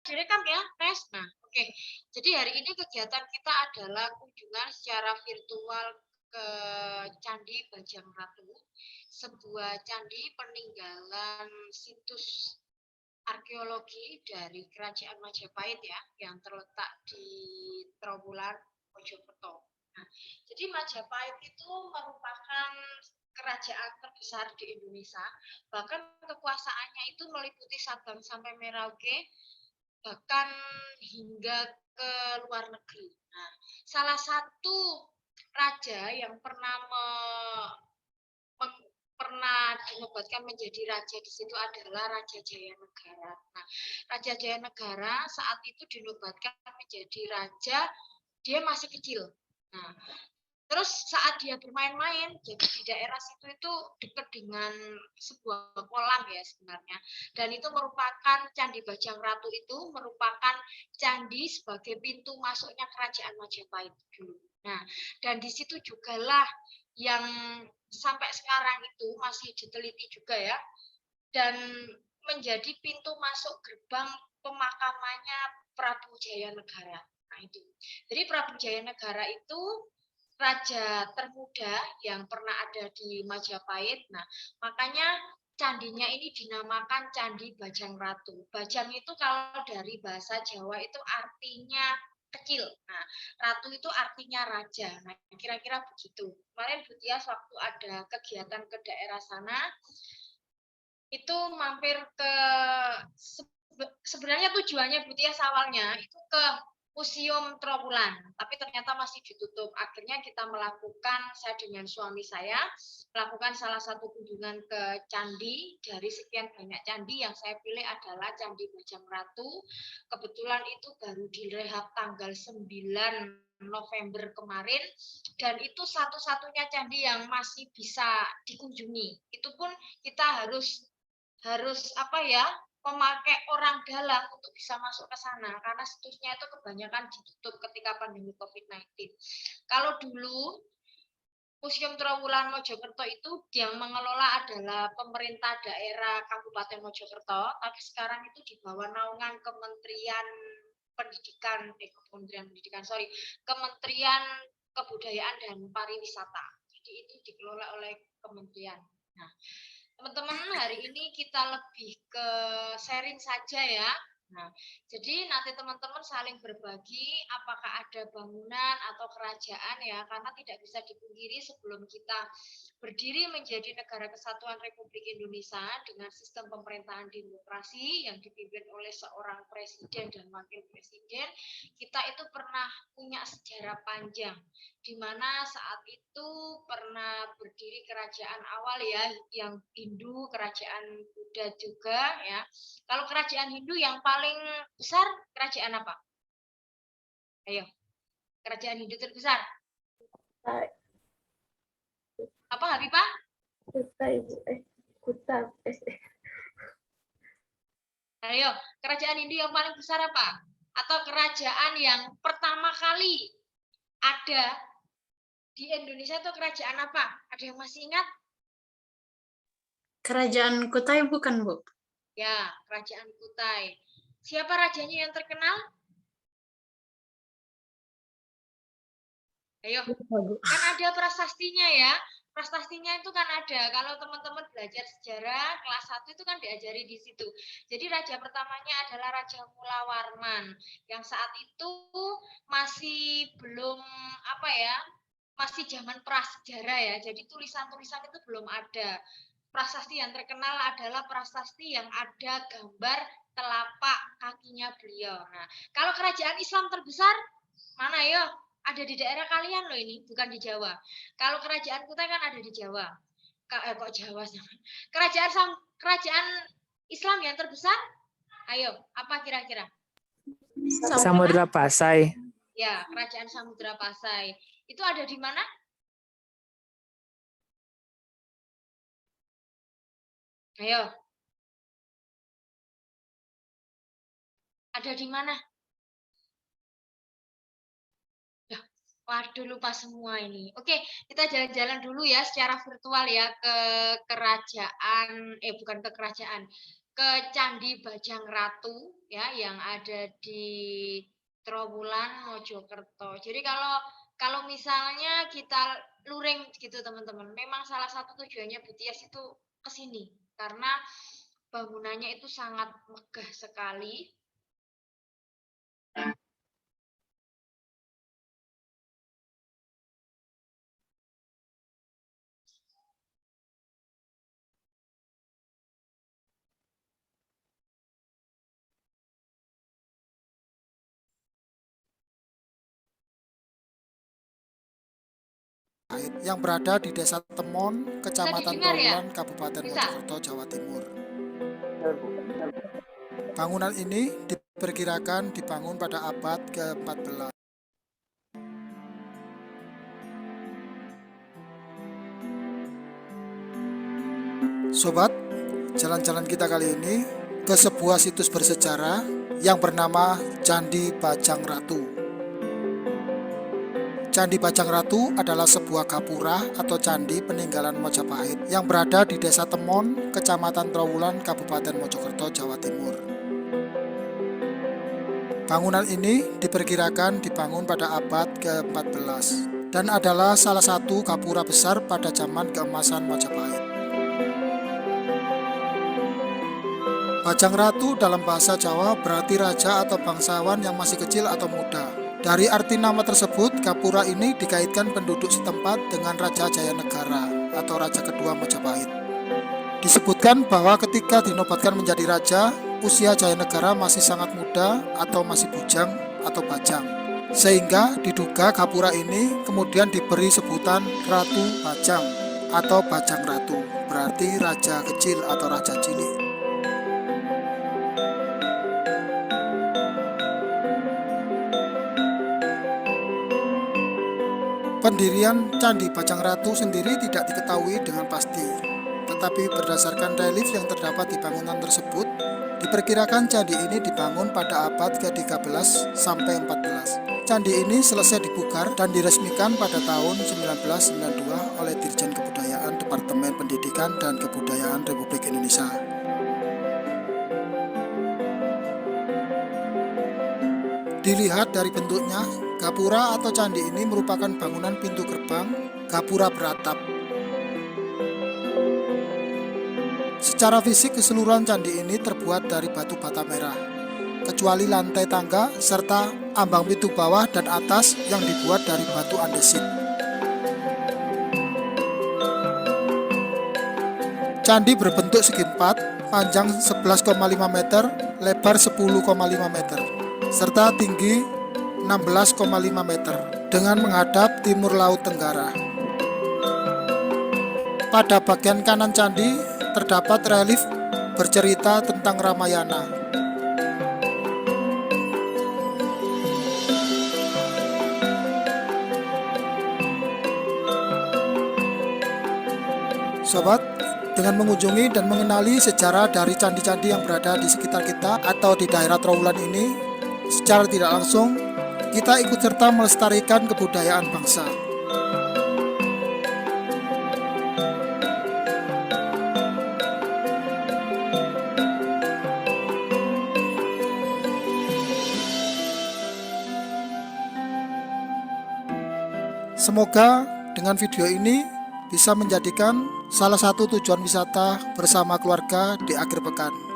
direkam ya, Tes? Nah, oke. Jadi hari ini kegiatan kita adalah kunjungan secara virtual ke Candi Bajang Ratu, sebuah candi peninggalan situs arkeologi dari Kerajaan Majapahit ya, yang terletak di Trawulan, Mojokerto. Nah, jadi Majapahit itu merupakan kerajaan terbesar di Indonesia, bahkan kekuasaannya itu meliputi Sabang sampai Merauke, bahkan hingga ke luar negeri. Nah, salah satu raja yang pernah dinobatkan menjadi raja di situ adalah Raja Jayanegara. Nah, Raja Jayanegara saat itu dinobatkan menjadi raja, dia masih kecil. Nah, terus saat dia bermain-main, jadi di daerah situ itu dekat dengan sebuah kolam ya sebenarnya. Dan itu merupakan Candi Bajang Ratu itu merupakan candi sebagai pintu masuknya Kerajaan Majapahit dulu. Nah, dan di situ jugalah yang sampai sekarang itu masih diteliti juga ya, dan menjadi pintu masuk gerbang pemakamannya Prabu Jayanegara. Nah itu. Jadi Prabu Jayanegara itu raja termuda yang pernah ada di Majapahit. Nah, makanya candinya ini dinamakan Candi Bajang Ratu. Bajang itu kalau dari bahasa Jawa itu artinya kecil. Nah, ratu itu artinya raja. Nah, kira-kira begitu. Kemarin Bu Tias waktu ada kegiatan ke daerah sana, itu mampir ke sebenarnya tujuannya Bu Tias awalnya itu ke Museum Trawulan, tapi ternyata masih ditutup. Akhirnya kita melakukan, saya dengan suami saya, melakukan salah satu kunjungan ke candi. Dari sekian banyak candi yang saya pilih adalah Candi Bajang Ratu. Kebetulan itu baru direhab tanggal 9 November kemarin, dan itu satu-satunya candi yang masih bisa dikunjungi. Itu pun kita harus apa ya, memakai orang dalam untuk bisa masuk ke sana karena situsnya itu kebanyakan ditutup ketika pandemi COVID-19. Kalau dulu Museum Trawulan Mojokerto itu yang mengelola adalah pemerintah daerah Kabupaten Mojokerto, tapi sekarang itu di bawah naungan Kementerian Pendidikan, Kementerian Kebudayaan dan Pariwisata. Jadi itu dikelola oleh kementerian. Nah, teman-teman, hari ini kita lebih ke sharing saja ya. Nah, jadi nanti teman-teman saling berbagi apakah ada bangunan atau kerajaan ya, karena tidak bisa dipungkiri sebelum kita berdiri menjadi negara kesatuan Republik Indonesia dengan sistem pemerintahan demokrasi yang dipimpin oleh seorang presiden dan wakil presiden, kita itu pernah punya sejarah panjang, di mana saat itu pernah berdiri kerajaan awal ya, yang Hindu, kerajaan Buddha juga ya. Kalau kerajaan Hindu yang paling besar kerajaan apa? Ayo, kerajaan Hindu terbesar. Apa Habibah? Kuta Ibu, Kuta. Ayo, kerajaan Hindu yang paling besar apa? Atau kerajaan yang pertama kali ada di Indonesia itu kerajaan apa? Ada yang masih ingat? Kerajaan Kutai bukan, Bu? Ya, kerajaan Kutai. Siapa rajanya yang terkenal? Ayo, kan ada prasastinya ya. Prasastinya itu kan ada. Kalau teman-teman belajar sejarah kelas 1 itu kan diajari di situ. Jadi raja pertamanya adalah Raja Mulawarman yang saat itu masih belum apa ya? Masih zaman prasejarah ya. Jadi tulisan-tulisan itu belum ada. Prasasti yang terkenal adalah prasasti yang ada gambar telapak kakinya beliau. Nah, kalau kerajaan Islam terbesar mana ya? Ada di daerah kalian loh ini, bukan di Jawa. Kalau kerajaan Kutai kan ada di Jawa. Kok Jawa sih? Kerajaan Islam yang terbesar? Ayo, apa kira-kira? Samudra Pasai. Ya, kerajaan Samudra Pasai. Itu ada di mana? Ayo. Ada di mana? Waduh, lupa semua ini. Oke, kita jalan-jalan dulu ya secara virtual ya ke kerajaan, bukan ke kerajaan, ke Candi Bajang Ratu ya yang ada di Trowulan Mojokerto. Jadi kalau misalnya kita luring gitu teman-teman, memang salah satu tujuannya BTS itu ke sini karena bangunannya itu sangat megah sekali. yang berada di Desa Temon, Kecamatan didengar ya? Trowulan, Kabupaten Bisa? Mojokerto, Jawa Timur. Bangunan ini diperkirakan dibangun pada abad ke-14. Sobat, jalan-jalan kita kali ini ke sebuah situs bersejarah yang bernama Candi Bajang Ratu. Candi Bajang Ratu adalah sebuah gapura atau candi peninggalan Majapahit yang berada di Desa Temon, Kecamatan Trowulan, Kabupaten Mojokerto, Jawa Timur. Bangunan ini diperkirakan dibangun pada abad ke-14 dan adalah salah satu gapura besar pada zaman keemasan Majapahit. Bajang Ratu dalam bahasa Jawa berarti raja atau bangsawan yang masih kecil atau muda. Dari arti nama tersebut, gapura ini dikaitkan penduduk setempat dengan Raja Jayanegara atau Raja kedua Majapahit. Disebutkan bahwa ketika dinobatkan menjadi raja, usia Jayanegara masih sangat muda atau masih bujang atau bajang. Sehingga diduga gapura ini kemudian diberi sebutan Ratu Bajang atau Bajang Ratu, berarti raja kecil atau raja cilik. Pendirian Candi Bajang Ratu sendiri tidak diketahui dengan pasti, tetapi berdasarkan relief yang terdapat di bangunan tersebut, diperkirakan candi ini dibangun pada abad ke-13 sampai 14. Candi ini selesai dibongkar dan diresmikan pada tahun 1992 oleh Dirjen Kebudayaan Departemen Pendidikan dan Kebudayaan Republik Indonesia. Dilihat dari bentuknya, gapura atau candi ini merupakan bangunan pintu gerbang gapura beratap. Secara fisik keseluruhan candi ini terbuat dari batu bata merah, kecuali lantai tangga serta ambang pintu bawah dan atas yang dibuat dari batu andesit. Candi berbentuk segi empat, panjang 11,5 meter, lebar 10,5 meter, serta tinggi 16,5 meter dengan menghadap timur laut tenggara. Pada bagian kanan candi terdapat relief bercerita tentang Ramayana. Sobat, dengan mengunjungi dan mengenali sejarah dari candi-candi yang berada di sekitar kita atau di daerah Trowulan ini, secara tidak langsung kita ikut serta melestarikan kebudayaan bangsa. Semoga dengan video ini bisa menjadikan salah satu tujuan wisata bersama keluarga di akhir pekan.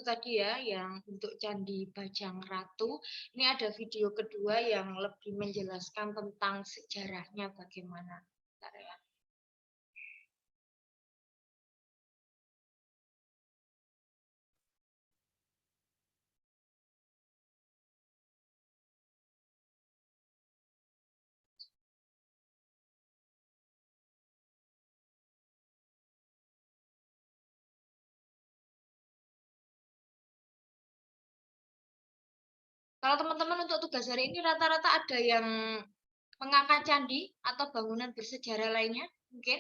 Itu tadi ya yang untuk Candi Bajang Ratu. Ini ada video kedua yang lebih menjelaskan tentang sejarahnya bagaimana. Bentar ya. Kalau teman-teman untuk tugas hari ini rata-rata ada yang mengangkat candi atau bangunan bersejarah lainnya? Mungkin?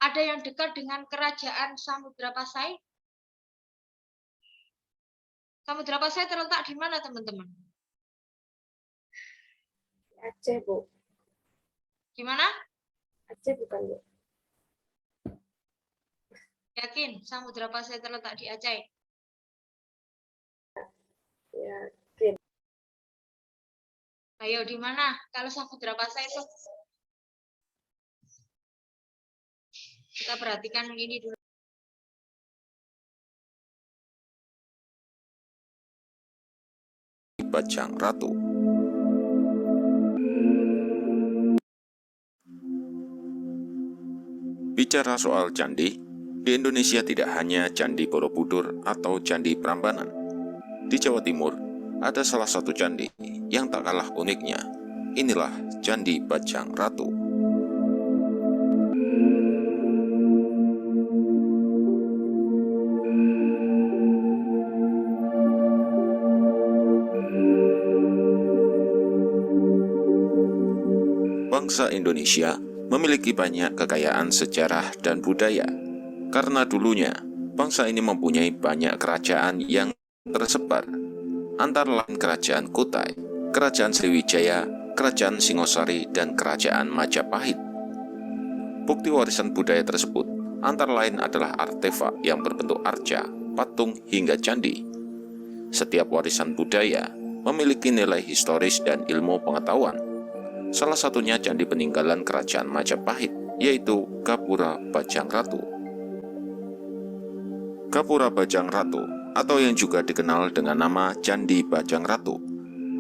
Ada yang dekat dengan kerajaan Samudra Pasai? Samudra Pasai terletak di mana, teman-teman? Aceh, Bu. Gimana? Aceh bukan, Bu. Yakin Samudra Pasai terletak di Aceh? Ya, Ayo, di mana? Kalau Samudra Pasai itu kita perhatikan ini dulu. Bajang Ratu. Bicara soal candi, di Indonesia tidak hanya Candi Borobudur atau Candi Prambanan. Di Jawa Timur, ada salah satu candi yang tak kalah uniknya. Inilah Candi Bajang Ratu. Bangsa Indonesia memiliki banyak kekayaan sejarah dan budaya. Karena dulunya, bangsa ini mempunyai banyak kerajaan yang tersebar, antara lain Kerajaan Kutai, Kerajaan Sriwijaya, Kerajaan Singosari, dan Kerajaan Majapahit. Bukti warisan budaya tersebut antara lain adalah artefak yang berbentuk arca, patung, hingga candi. Setiap warisan budaya memiliki nilai historis dan ilmu pengetahuan. Salah satunya candi peninggalan Kerajaan Majapahit, yaitu Gapura Bajang Ratu. Gapura Bajang Ratu, atau yang juga dikenal dengan nama Candi Bajang Ratu,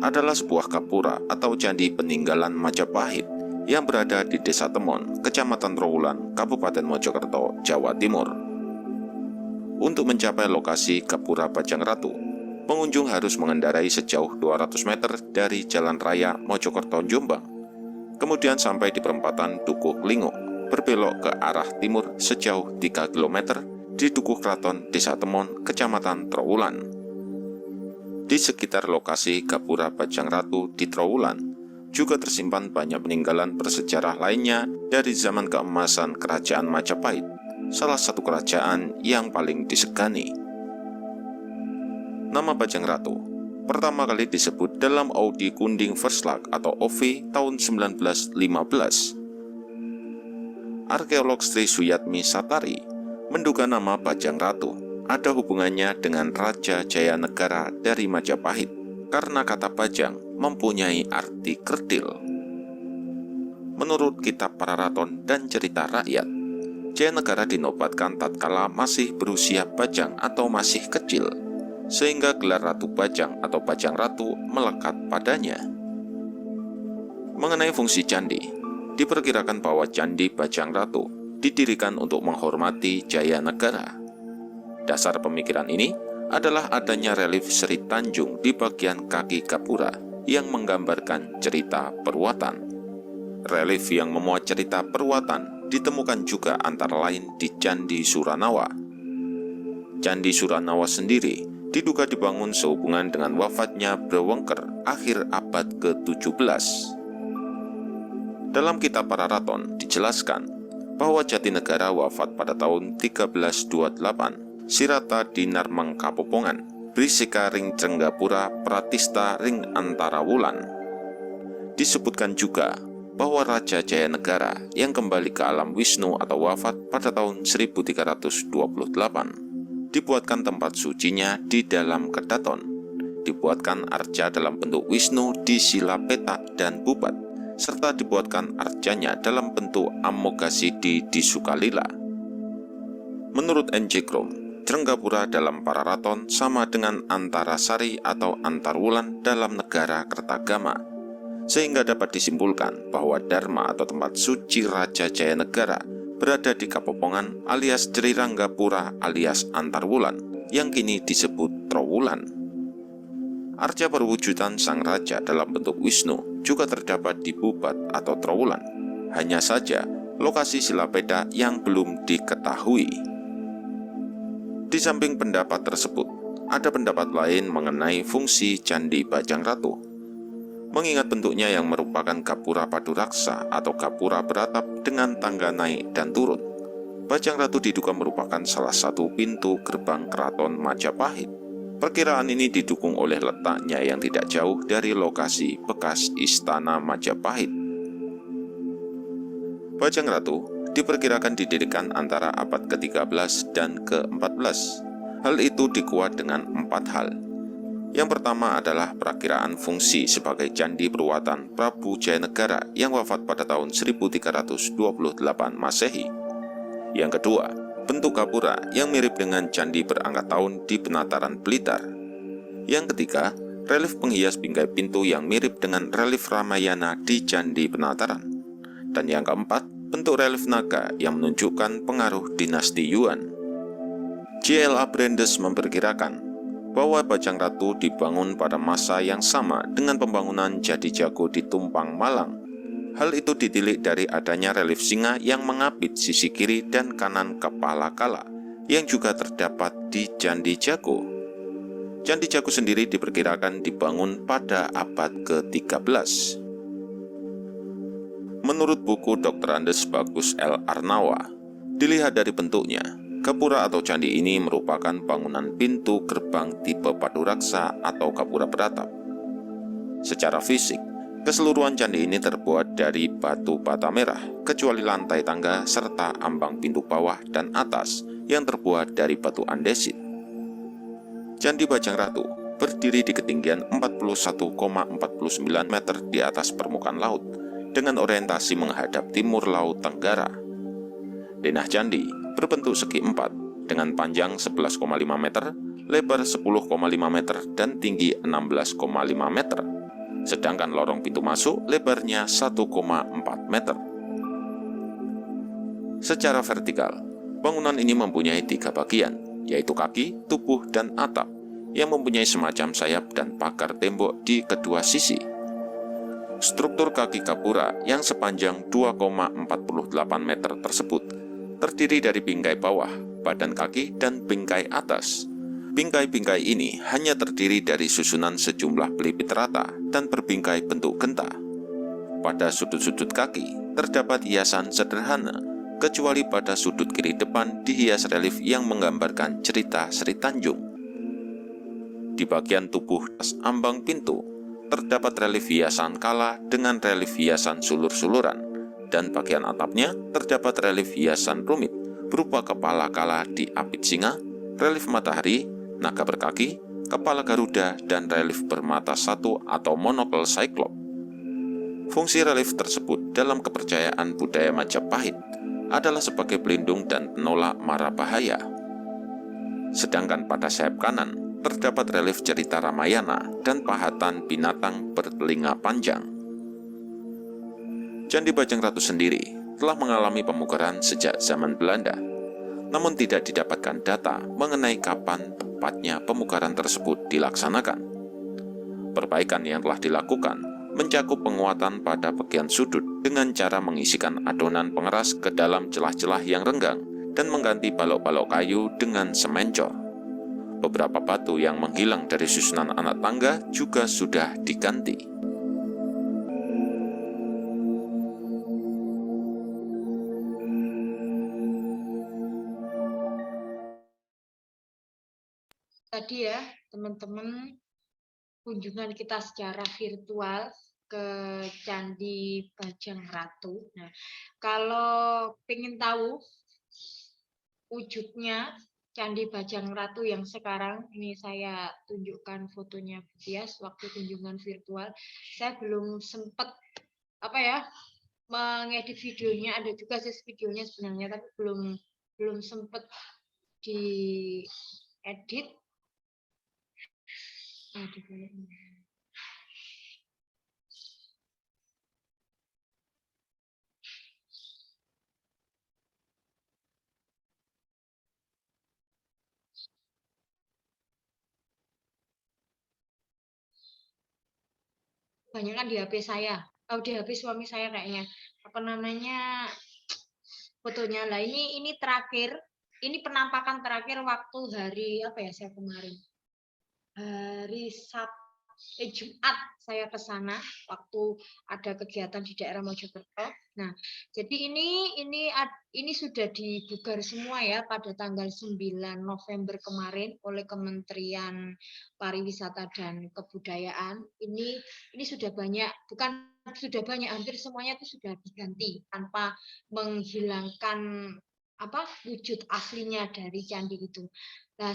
adalah sebuah gapura atau candi peninggalan Majapahit yang berada di Desa Temon, Kecamatan Trowulan, Kabupaten Mojokerto, Jawa Timur. Untuk mencapai lokasi Gapura Bajang Ratu, pengunjung harus mengendarai sejauh 200 meter dari Jalan Raya Mojokerto Jombang, kemudian sampai di perempatan Dukuh Lingo, berbelok ke arah timur sejauh 3 km di Dukuh Kraton, Desa Temon, Kecamatan Trowulan. Di sekitar lokasi Gapura Bajang Ratu di Trowulan juga tersimpan banyak peninggalan bersejarah lainnya dari zaman keemasan Kerajaan Majapahit, salah satu kerajaan yang paling disegani. Nama Bajang Ratu pertama kali disebut dalam Audi Kunding Verslag atau OV tahun 1915. Arkeolog Sri Suyatmi Satari menduga nama Bajang Ratu ada hubungannya dengan Raja Jayanegara dari Majapahit, karena kata Bajang mempunyai arti kerdil. Menurut kitab Pararaton dan Cerita Rakyat, Jayanegara dinobatkan tatkala masih berusia bajang atau masih kecil, sehingga gelar Ratu Bajang atau Bajang Ratu melekat padanya. Mengenai fungsi candi, diperkirakan bahwa Candi Bajang Ratu didirikan untuk menghormati Jayanegara. Dasar pemikiran ini adalah adanya relief Sri Tanjung di bagian kaki gapura yang menggambarkan cerita perwatan. Relief yang memuat cerita perwatan ditemukan juga antara lain di Candi Suranawa. Candi Suranawa sendiri diduga dibangun sehubungan dengan wafatnya Brewengker akhir abad ke-17. Dalam kitab Pararaton dijelaskan bahwa Jatinegara wafat pada tahun 1328, Sirata Dinar Mangkapopongan, Brisika Ring Cenggapura Pratista Ring Antara Wulan. Disebutkan juga bahwa Raja Jayanegara yang kembali ke alam Wisnu atau wafat pada tahun 1328, dibuatkan tempat sucinya di dalam Kedaton, dibuatkan arca dalam bentuk Wisnu di sila petak dan bubat, serta dibuatkan arcanya dalam bentuk Amoghasiddhi di Sukalila. Menurut N.J. Krom, Cenggapura dalam Pararaton sama dengan Antarasari atau Antarwulan dalam negara Kertagama, sehingga dapat disimpulkan bahwa Dharma atau tempat suci Raja Jayanegara berada di Kapopongan alias Jeriranggapura alias Antarwulan yang kini disebut Trowulan. Arca perwujudan sang raja dalam bentuk Wisnu juga terdapat di Bubat atau Trowulan. Hanya saja lokasi silapeda yang belum diketahui. Di samping pendapat tersebut, ada pendapat lain mengenai fungsi Candi Bajang Ratu. Mengingat bentuknya yang merupakan gapura paduraksa atau gapura beratap dengan tangga naik dan turun, Bajang Ratu diduga merupakan salah satu pintu gerbang keraton Majapahit. Perkiraan ini didukung oleh letaknya yang tidak jauh dari lokasi bekas Istana Majapahit. Bajang Ratu diperkirakan didirikan antara abad ke-13 dan ke-14. Hal itu dikuat dengan 4 hal. Yang pertama adalah perakiraan fungsi sebagai candi peruwatan Prabu Jayanegara yang wafat pada tahun 1328 Masehi. Yang kedua, bentuk gapura yang mirip dengan candi berangkat tahun di Penataran Blitar. Yang ketiga, relief penghias bingkai pintu yang mirip dengan relief Ramayana di Candi Penataran. Dan yang keempat, bentuk relief naga yang menunjukkan pengaruh dinasti Yuan. J.L.A. Brandes memperkirakan bahwa Bajang Ratu dibangun pada masa yang sama dengan pembangunan Jatijago di Tumpang, Malang. Hal itu ditilik dari adanya relief singa yang mengapit sisi kiri dan kanan kepala kala, yang juga terdapat di Candi Jago. Candi Jago sendiri diperkirakan dibangun pada abad ke-13. Menurut buku Dr. Andes Bagus L. Arnawa, dilihat dari bentuknya, gapura atau candi ini merupakan bangunan pintu gerbang tipe Paduraksa atau gapura beratap. Secara fisik, keseluruhan candi ini terbuat dari batu bata merah, kecuali lantai tangga serta ambang pintu bawah dan atas yang terbuat dari batu andesit. Candi Bajang Ratu berdiri di ketinggian 41,49 meter di atas permukaan laut, dengan orientasi menghadap timur laut Tenggara. Denah candi berbentuk segi empat, dengan panjang 11,5 meter, lebar 10,5 meter, dan tinggi 16,5 meter. Sedangkan lorong pintu masuk lebarnya 1,4 meter. Secara vertikal, bangunan ini mempunyai 3 bagian, yaitu kaki, tubuh, dan atap, yang mempunyai semacam sayap dan pagar tembok di kedua sisi. Struktur kaki gapura yang sepanjang 2,48 meter tersebut terdiri dari bingkai bawah, badan kaki, dan bingkai atas. Bingkai-bingkai ini hanya terdiri dari susunan sejumlah pelipit rata dan berbingkai bentuk genta. Pada sudut-sudut kaki terdapat hiasan sederhana, kecuali pada sudut kiri depan dihias relief yang menggambarkan cerita Sri Tanjung. Di bagian tubuh atas ambang pintu terdapat relief hiasan kala dengan relief hiasan sulur-suluran, dan bagian atapnya terdapat relief hiasan rumit berupa kepala kala diapit singa, relief matahari, naga berkaki, kepala Garuda, dan relief bermata satu atau monokel Cyclop. Fungsi relief tersebut dalam kepercayaan budaya Majapahit adalah sebagai pelindung dan penolak mara bahaya. Sedangkan pada sayap kanan terdapat relief cerita Ramayana dan pahatan binatang bertelinga panjang. Candi Bajang Ratu sendiri telah mengalami pemugaran sejak zaman Belanda, namun tidak didapatkan data mengenai kapan tepatnya pemugaran tersebut dilaksanakan. Perbaikan yang telah dilakukan mencakup penguatan pada bagian sudut dengan cara mengisikan adonan pengeras ke dalam celah-celah yang renggang dan mengganti balok-balok kayu dengan semencor. Beberapa batu yang menghilang dari susunan anak tangga juga sudah diganti. Tadi ya, teman-teman, kunjungan kita secara virtual ke Candi Bajang Ratu. Nah, kalau pengen tahu wujudnya Candi Bajang Ratu yang sekarang, ini saya tunjukkan fotonya Bias waktu kunjungan virtual. Saya belum sempat mengedit videonya, ada juga sih videonya sebenarnya, tapi belum sempat diedit. Banyak kan di HP saya, di HP suami saya kayaknya. Fotonya lah. Ini terakhir, ini penampakan terakhir waktu hari saya kemarin. Hari Sabtu Jumat saya ke sana waktu ada kegiatan di daerah Mojokerto. Nah, jadi ini sudah dibugar semua ya pada tanggal 9 November kemarin oleh Kementerian Pariwisata dan Kebudayaan. Ini sudah banyak, hampir semuanya itu sudah diganti tanpa menghilangkan wujud aslinya dari candi itu. Nah,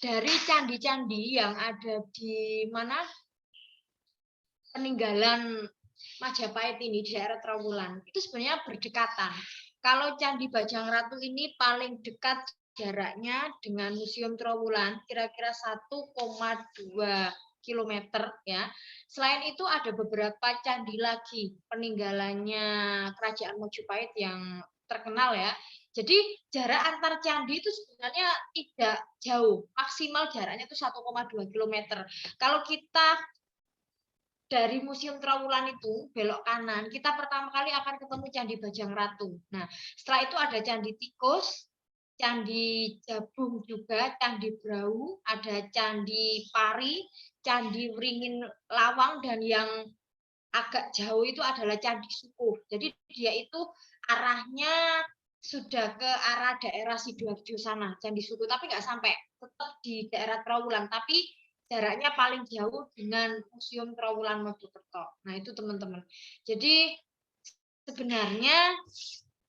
dari candi-candi yang ada di mana peninggalan Majapahit ini di daerah Trawulan itu sebenarnya berdekatan. Kalau Candi Bajang Ratu ini paling dekat jaraknya dengan Museum Trawulan kira-kira 1,2 kilometer ya. Selain itu ada beberapa candi lagi peninggalannya Kerajaan Majapahit yang terkenal ya. Jadi jarak antar candi itu sebenarnya tidak jauh, maksimal jaraknya itu 1,2 kilometer. Kalau kita dari Museum Trawulan itu belok kanan, kita pertama kali akan ketemu Candi Bajang Ratu. Nah, setelah itu ada Candi Tikus, Candi Jabung juga, Candi Brau, ada Candi Pari, Candi Wringin Lawang, dan yang agak jauh itu adalah Candi Sukuh. Jadi dia itu arahnya sudah ke arah daerah Sidoarjo sana, Candi Sukuh, tapi nggak sampai, tetap di daerah Trawulan, tapi jaraknya paling jauh dengan Museum Trawulan Mojokerto. Nah, itu teman-teman. Jadi sebenarnya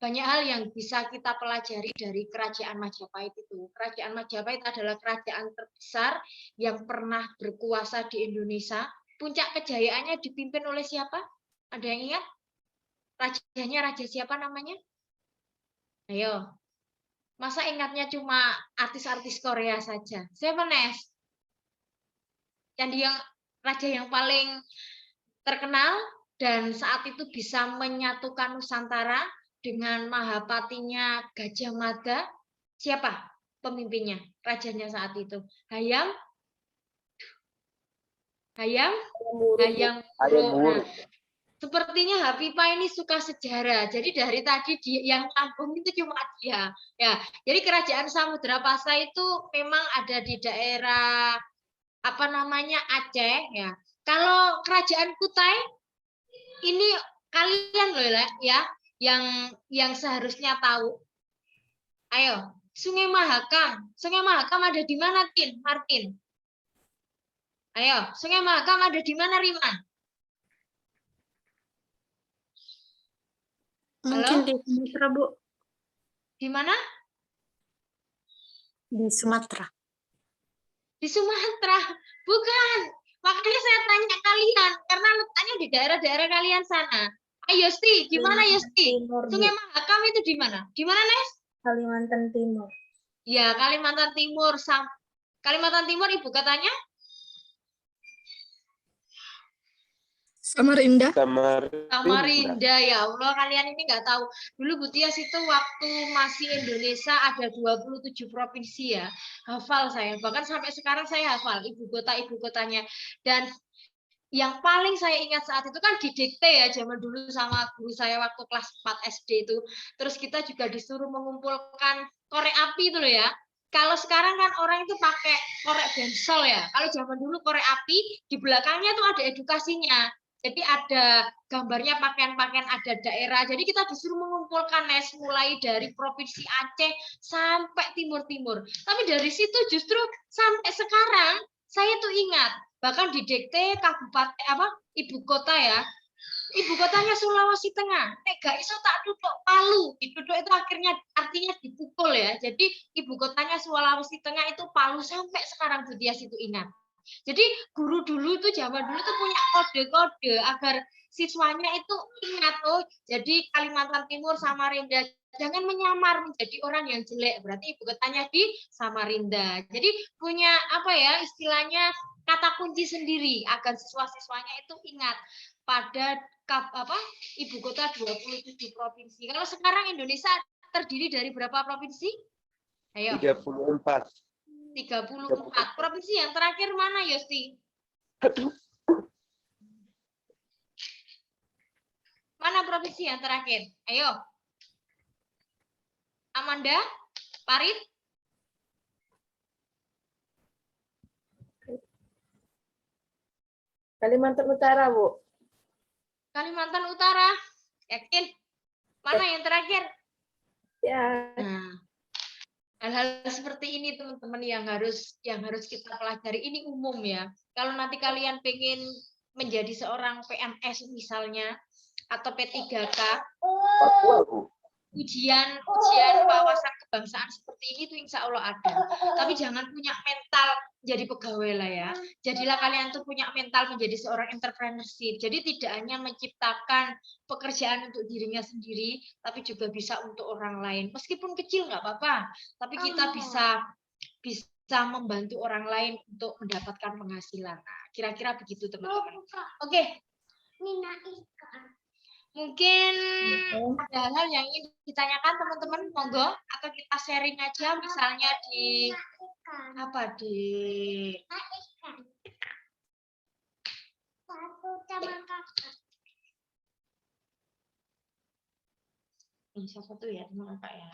banyak hal yang bisa kita pelajari dari Kerajaan Majapahit itu. Kerajaan Majapahit adalah kerajaan terbesar yang pernah berkuasa di Indonesia. Puncak kejayaannya dipimpin oleh siapa? Ada yang ingat? Rajanya raja siapa namanya? Ayo. Masa ingatnya cuma artis-artis Korea saja? Siapa, Nes? Raja yang paling terkenal dan saat itu bisa menyatukan Nusantara dengan Mahapatinya Gajah Mada. Siapa pemimpinnya? Rajanya saat itu? Hayam Wuruk. Sepertinya Habibah ini suka sejarah. Jadi dari tadi yang kampung itu cuma dia. Ya, jadi kerajaan Samudra Pasa itu memang ada di daerah Aceh ya. Kalau kerajaan Kutai ini kalian loh ya yang seharusnya tahu. Ayo, Sungai Mahakam. Sungai Mahakam ada di mana, Martin? Ayo, Sungai Mahakam ada di mana, Rima? Mungkin Halo? di Sumatera, Bu. Di mana? Di Sumatera. Di Sumatera. Bukan. Makanya saya tanya kalian karena letaknya di daerah-daerah kalian sana. Ayo, Yosti, di mana Yosti? Sungai Mahakam itu di mana? Di mana, Nes? Kalimantan Timur. Ya, Kalimantan Timur. Kalimantan Timur ibu katanya? Samarinda. Samarinda, ya Allah, kalian ini nggak tahu. Dulu Bu Tias itu waktu masih Indonesia ada 27 provinsi ya. Hafal saya. Bahkan sampai sekarang saya hafal ibu kotanya. Dan yang paling saya ingat saat itu kan didikte ya zaman dulu sama guru saya waktu kelas 4 SD itu. Terus kita juga disuruh mengumpulkan korek api itu loh ya. Kalau sekarang kan orang itu pakai korek bensol ya. Kalau zaman dulu korek api di belakangnya tuh ada edukasinya. Jadi ada gambarnya pakaian-pakaian ada daerah. Jadi kita disuruh mengumpulkan Nes mulai dari provinsi Aceh sampai timur-timur. Tapi dari situ justru sampai sekarang saya tuh ingat bahkan di dikte kabupaten ibu kota ya. Ibu kotanya Sulawesi Tengah. Nek gak iso tak duduk Palu. Duduk itu akhirnya artinya dipukul ya. Jadi ibu kotanya Sulawesi Tengah itu Palu sampai sekarang Bu Tias itu ingat. Jadi guru dulu tuh zaman dulu tuh punya kode-kode agar siswanya itu ingat jadi Kalimantan Timur Samarinda jangan menyamar menjadi orang yang jelek berarti ibu kotanya di Samarinda. Jadi punya istilahnya kata kunci sendiri agar siswa-siswanya itu ingat pada ibu kota 27 provinsi. Kalau sekarang Indonesia terdiri dari berapa provinsi? Ayo. 34. 34. Provinsi yang terakhir mana, Yosti? Mana provinsi yang terakhir? Ayo. Amanda? Parit? Kalimantan Utara, Bu. Kalimantan Utara. Yakin? Mana yang terakhir? Ya, Nah, hal-hal seperti ini teman-teman yang harus kita pelajari. Ini umum ya. Kalau nanti kalian pengen menjadi seorang PNS misalnya atau P3K, ujian wawasan kebangsaan seperti ini tuh insya Allah ada. Tapi jangan punya mental jadi pegawai lah ya. Jadilah kalian tuh punya mental menjadi seorang entrepreneurship. Jadi tidak hanya menciptakan pekerjaan untuk dirinya sendiri, tapi juga bisa untuk orang lain. Meskipun kecil nggak apa-apa, tapi kita bisa membantu orang lain untuk mendapatkan penghasilan. Nah, kira-kira begitu teman-teman. Oke. Mungkin ada hal-hal yang ingin ditanyakan teman-teman, monggo, atau kita sharing aja misalnya di siapa tuh ya teman Kak ya.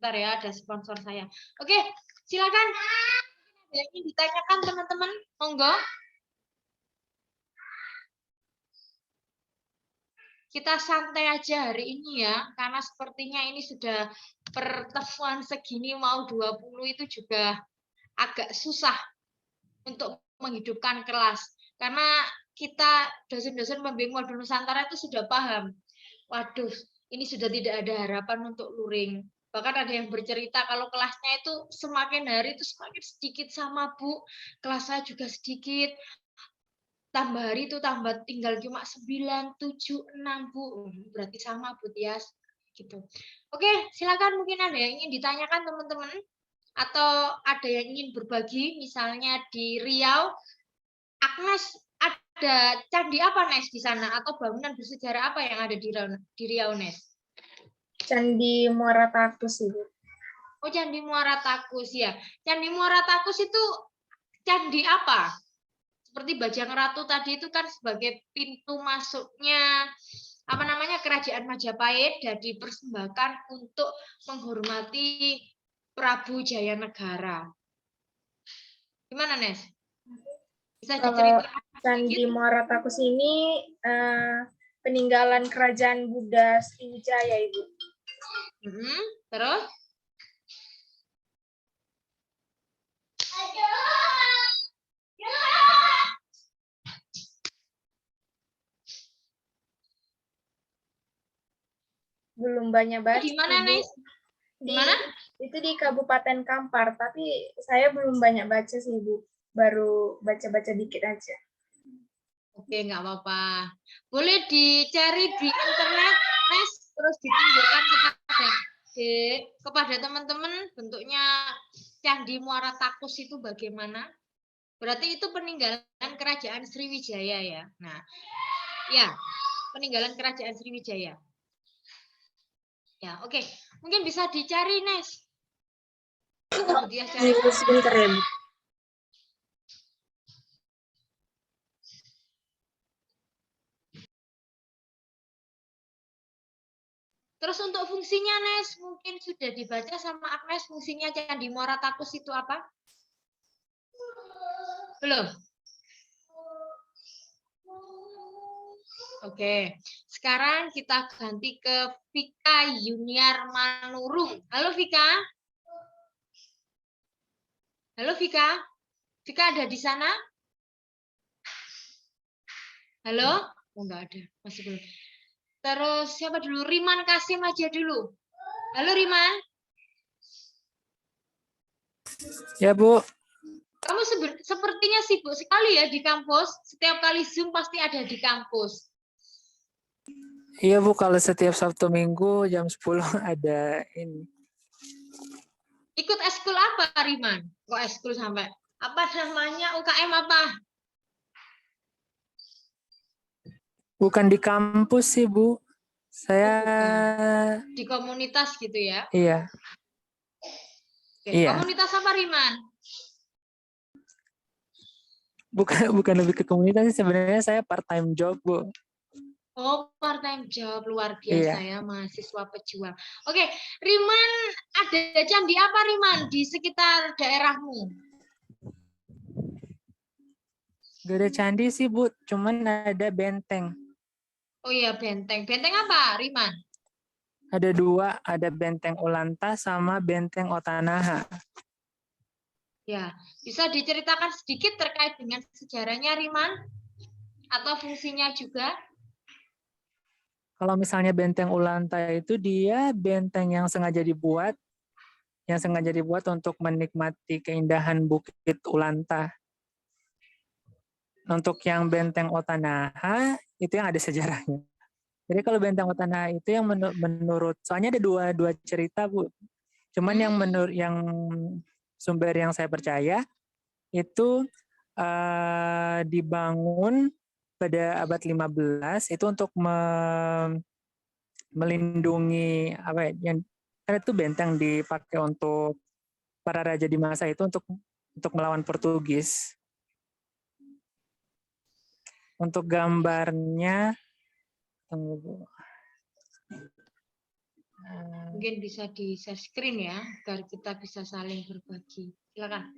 Bentar ya, ada sponsor saya. Oke, silakan. Ada yang ingin ditanyakan teman-teman, monggo. Kita santai aja hari ini ya, karena sepertinya ini sudah pertemuan segini mau 20 itu juga agak susah untuk menghidupkan kelas. Karena kita dosen-dosen pembimbing modul Nusantara itu sudah paham. Waduh, ini sudah tidak ada harapan untuk luring. Bahkan ada yang bercerita kalau kelasnya itu semakin hari itu semakin sedikit sama Bu. Kelas saya juga sedikit. Tambah hari itu tambah tinggal cuma 9, 7, 6 Bu. Berarti sama Bu Tias gitu. Oke, silakan mungkin ada yang ingin ditanyakan teman-teman atau ada yang ingin berbagi misalnya di Riau. Agnes, ada candi apa Nes di sana atau bangunan bersejarah apa yang ada di Riau Nes? Candi Muara Takus, Ibu. Oh, Candi Muara Takus ya. Candi Muara Takus itu candi apa? Seperti Bajang Ratu tadi itu kan sebagai pintu masuknya kerajaan Majapahit dan dipersembahkan untuk menghormati Prabu Jayanegara. Gimana Nes? Bisa diceritakan? Candi Muara Takus ini peninggalan kerajaan Buddha Sriwijaya, Ibu. Terus? Belum banyak baca. Di mana, Nes? Di mana? Itu di Kabupaten Kampar, tapi saya belum banyak baca sih, Bu. Baru baca-baca dikit aja. Oke, nggak apa-apa. Boleh dicari di internet, Nes, terus ditunjukkan kepada teman-teman bentuknya Candi Muara Takus itu bagaimana. Berarti itu peninggalan kerajaan Sriwijaya ya. Nah, ya, peninggalan kerajaan Sriwijaya. Ya, oke. Mungkin bisa dicari, Nes. Dia cari. Sebentar ya, Bu. Terus untuk fungsinya, Nes, mungkin sudah dibaca sama Agnes fungsinya Candi Muara Takus itu apa? Belum? Oke, sekarang kita ganti ke Vika Yuniar Manurung. Halo Vika. Halo Vika. Vika ada di sana? Halo? Oh, enggak ada, masih belum. Terus siapa dulu? Riman Kasim aja dulu. Halo Riman. Ya, Bu. Kamu sepertinya sibuk sekali ya di kampus. Setiap kali Zoom pasti ada di kampus. Iya, Bu, kalau setiap Sabtu Minggu jam 10 ada ini. Ikut eskul apa, Riman? Kok eskul sampai? Apa namanya? UKM apa? Bukan di kampus sih, Bu. Saya di komunitas gitu ya? Iya. Oke. Iya. Komunitas apa, Riman? Bukan lebih ke komunitas sih, sebenarnya saya part-time job, Bu. Oh, part-time job, luar biasa ya, mahasiswa pejuang. Oke, Riman, ada candi apa Riman di sekitar daerahmu? Gak ada candi sih, Bu. Cuman ada benteng. Oh iya, benteng. Benteng apa, Riman? Ada dua, ada benteng Ulanta sama benteng Otanaha. Ya, bisa diceritakan sedikit terkait dengan sejarahnya, Riman? Atau fungsinya juga? Kalau misalnya benteng Ulanta itu dia benteng yang sengaja dibuat untuk menikmati keindahan Bukit Ulanta. Untuk yang benteng Otanaha itu yang ada sejarahnya. Jadi kalau benteng Otanaha itu yang menurut soalnya ada dua cerita, Bu. Cuman yang menurut yang sumber yang saya percaya itu dibangun pada abad 15 itu untuk melindungi apa ya, yang kan itu benteng dipakai untuk para raja di masa itu untuk melawan Portugis. Untuk gambarnya tunggu, Bu. Mungkin bisa di share screen ya, agar kita bisa saling berbagi. Silakan.